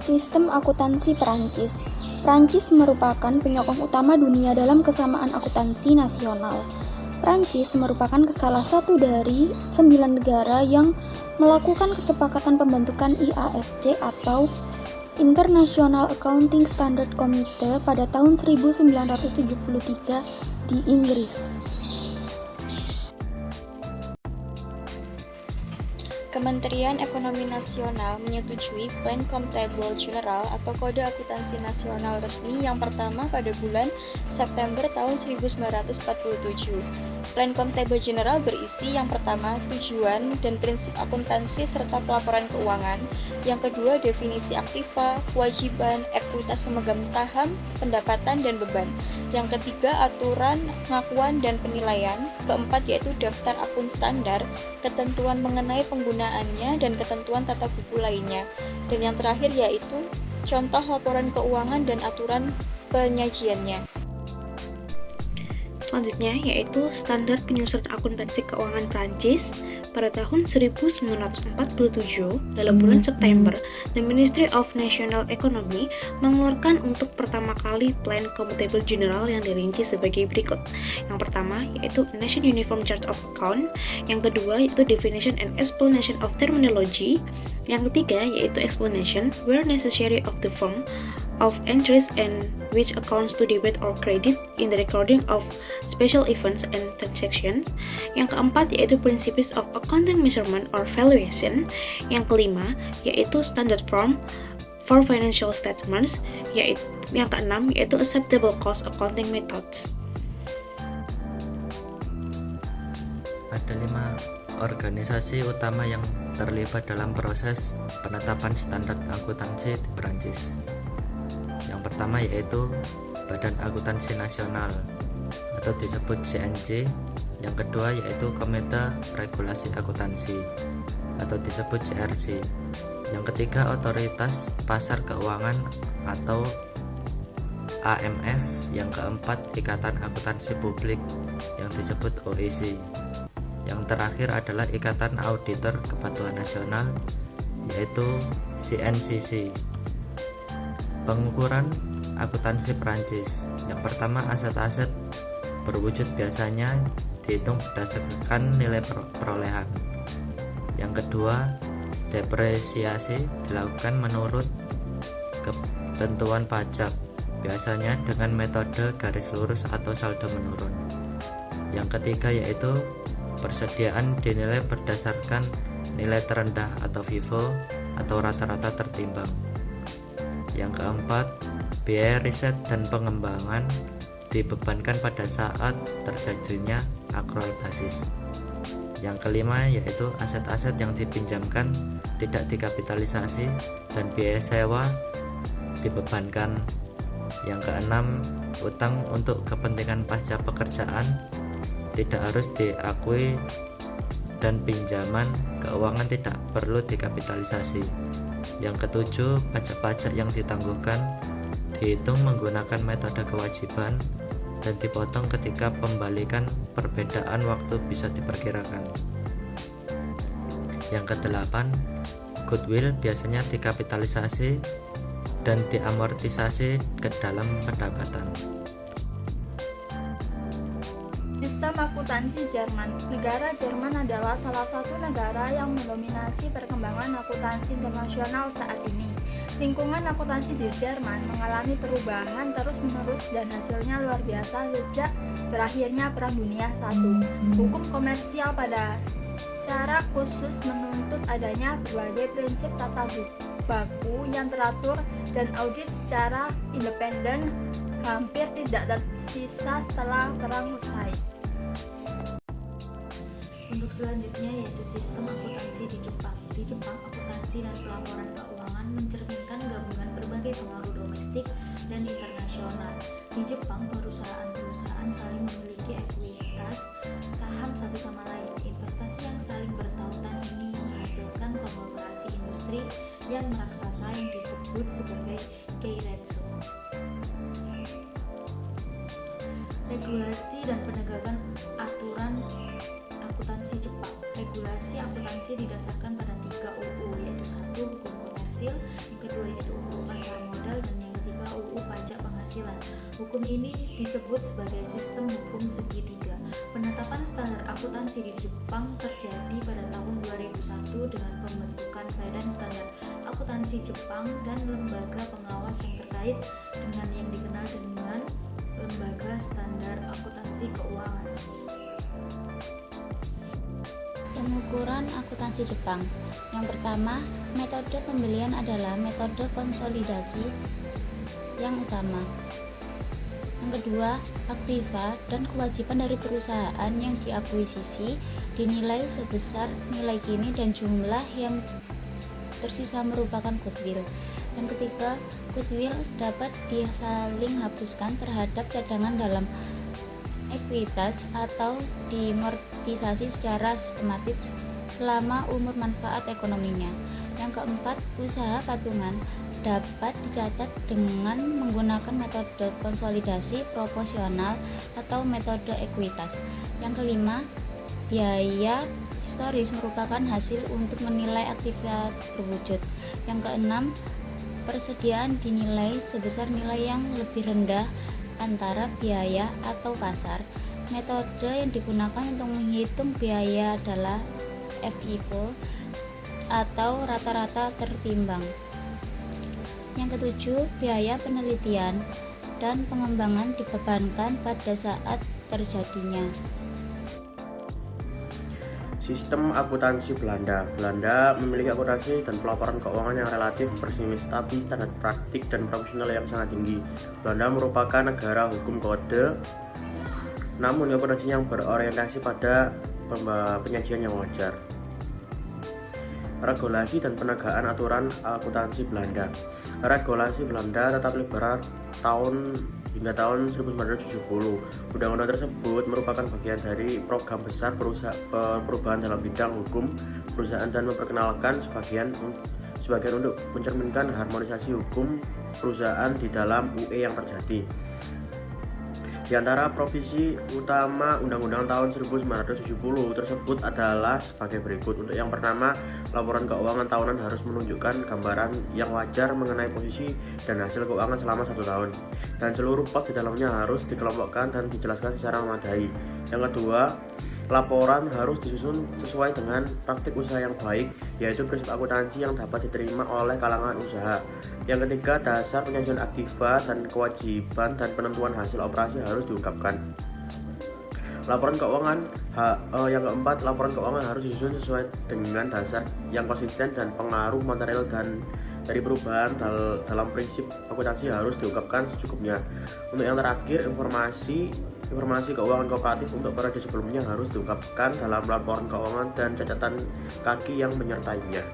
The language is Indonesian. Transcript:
Sistem akuntansi Perancis. Perancis merupakan penyokong utama dunia dalam kesamaan akuntansi nasional. Perancis merupakan salah satu dari 9 negara yang melakukan kesepakatan pembentukan IASC atau International Accounting Standard Committee pada tahun 1973 di Inggris. Kementerian Ekonomi Nasional menyetujui Plan Comptable General atau Kode Akuntansi Nasional resmi yang pertama pada bulan September tahun 1947. Plan Comptable General berisi yang pertama tujuan dan prinsip akuntansi serta pelaporan keuangan, yang kedua definisi aktiva, kewajiban, ekuitas pemegang saham, pendapatan dan beban, yang ketiga aturan, pengakuan dan penilaian, keempat yaitu daftar akun standar, ketentuan mengenai penggunaannya dan ketentuan tata buku lainnya, dan yang terakhir yaitu contoh laporan keuangan dan aturan penyajiannya. Selanjutnya yaitu Standar Penyusunan Akuntansi Keuangan Prancis pada tahun 1947 dalam bulan September. The Ministry of National Economy mengeluarkan untuk pertama kali Plan Comptable General yang dirinci sebagai berikut. Yang pertama yaitu Nation Uniform Chart of Account, yang kedua yaitu Definition and Explanation of Terminology, yang ketiga yaitu Explanation where necessary of the form of entries and which accounts to debit or credit in the recording of special events and transactions. Yang keempat yaitu Principles of Accounting Measurement or Valuation. Yang kelima yaitu Standard Form for Financial Statements. Yang keenam yaitu Acceptable Cost Accounting Methods. Ada 5 organisasi utama yang terlibat dalam proses penetapan standar akuntansi di Perancis. Yang pertama yaitu Badan Akuntansi Nasional atau disebut CNC. Yang kedua yaitu Komite Regulasi Akuntansi atau disebut CRC. Yang ketiga Otoritas Pasar Keuangan atau AMF. Yang keempat Ikatan Akuntansi Publik yang disebut OEC. Yang terakhir adalah Ikatan Auditor Kepatuhan Nasional yaitu CNCC. Pengukuran akuntansi Perancis. Yang pertama, aset-aset berwujud biasanya dihitung berdasarkan nilai perolehan. Yang kedua, depresiasi dilakukan menurut ketentuan pajak, biasanya dengan metode garis lurus atau saldo menurun. Yang ketiga yaitu persediaan dinilai berdasarkan nilai terendah atau FIFO atau rata-rata tertimbang. Yang keempat, biaya riset dan pengembangan dibebankan pada saat terjadinya akrual basis. Yang kelima yaitu aset-aset yang dipinjamkan tidak dikapitalisasi dan biaya sewa dibebankan. Yang keenam, utang untuk kepentingan pasca pekerjaan tidak harus diakui dan pinjaman keuangan tidak perlu dikapitalisasi. Yang ketujuh, pajak-pajak yang ditangguhkan dihitung menggunakan metode kewajiban dan dipotong ketika pembalikan perbedaan waktu bisa diperkirakan. Yang kedelapan, goodwill biasanya dikapitalisasi dan diamortisasi ke dalam pendapatan. Sistem akuntansi Jerman. Negara Jerman adalah salah satu negara yang mendominasi perkembangan akuntansi internasional saat ini. Lingkungan akuntansi di Jerman mengalami perubahan terus-menerus dan hasilnya luar biasa sejak berakhirnya Perang Dunia I. Hukum komersial pada cara khusus menuntut adanya berbagai prinsip tata baku yang teratur dan audit secara independen hampir tidak tersisa setelah perang usai. Untuk selanjutnya yaitu sistem akuntansi di Jepang. Di Jepang, akuntansi dan pelaporan keuangan mencerminkan gabungan berbagai pengaruh domestik dan internasional. Di Jepang, perusahaan-perusahaan saling memiliki ekuitas saham satu sama lain. Investasi yang saling bertautan ini menghasilkan konglomerasi industri yang meraksasa yang disebut sebagai keiretsu. Regulasi dan penegakan aturan akuntansi Jepang. Regulasi akuntansi didasarkan pada 3 UU, yaitu 1. Hukum komersil, hasil, yang kedua yaitu UU pasar modal, dan yang ketiga UU pajak penghasilan. Hukum ini disebut sebagai sistem hukum segitiga. Penetapan standar akuntansi di Jepang terjadi pada tahun 2001 dengan pembentukan Badan Standar Akuntansi Jepang dan lembaga pengawas yang terkait dengan yang dikenal dengan Lembaga Standar Akuntansi Keuangan. Pengukuran akuntansi Jepang. Yang pertama, metode pembelian adalah metode konsolidasi yang utama. Yang kedua, aktiva dan kewajiban dari perusahaan yang diakuisisi dinilai sebesar nilai kini dan jumlah yang tersisa merupakan goodwill. Yang ketiga, goodwill dapat disaling hapuskan terhadap cadangan dalam ekuitas atau dimortisasi secara sistematis selama umur manfaat ekonominya. Yang keempat, usaha patungan dapat dicatat dengan menggunakan metode konsolidasi proporsional atau metode ekuitas. Yang kelima, biaya historis merupakan hasil untuk menilai aktivitas berwujud. Yang keenam, persediaan dinilai sebesar nilai yang lebih rendah antara biaya atau pasar. Metode yang digunakan untuk menghitung biaya adalah FIFO atau rata-rata tertimbang. Yang ketujuh, biaya penelitian dan pengembangan dibebankan pada saat terjadinya. Sistem akuntansi Belanda. Belanda memiliki akuntansi dan pelaporan keuangan yang relatif pesimis, tapi standar praktik dan profesional yang sangat tinggi. Belanda merupakan negara hukum kode, namun akuntansi yang berorientasi pada penyajian yang wajar. Regulasi dan penegakan aturan akuntansi Belanda. Regulasi Belanda tetap liberal hingga tahun 1970. Undang-undang tersebut merupakan bagian dari program besar perubahan dalam bidang hukum perusahaan dan memperkenalkan sebagian untuk mencerminkan harmonisasi hukum perusahaan di dalam UE yang terjadi. Di antara provisi utama Undang-Undang tahun 1970 tersebut adalah sebagai berikut. Untuk yang pertama, laporan keuangan tahunan harus menunjukkan gambaran yang wajar mengenai posisi dan hasil keuangan selama 1 tahun, dan seluruh pos di dalamnya harus dikelompokkan dan dijelaskan secara memadai. Yang kedua, laporan harus disusun sesuai dengan praktik usaha yang baik, yaitu prinsip akuntansi yang dapat diterima oleh kalangan usaha. Yang ketiga, dasar penyajian aktiva dan kewajiban dan penentuan hasil operasi harus diungkapkan. Laporan keuangan yang keempat, laporan keuangan harus disusun sesuai dengan dasar yang konsisten dan pengaruh material dan dari perubahan dalam prinsip akuntansi harus diungkapkan secukupnya. Untuk yang terakhir, informasi keuangan kooperatif untuk periode sebelumnya harus diungkapkan dalam laporan keuangan dan catatan kaki yang menyertainya.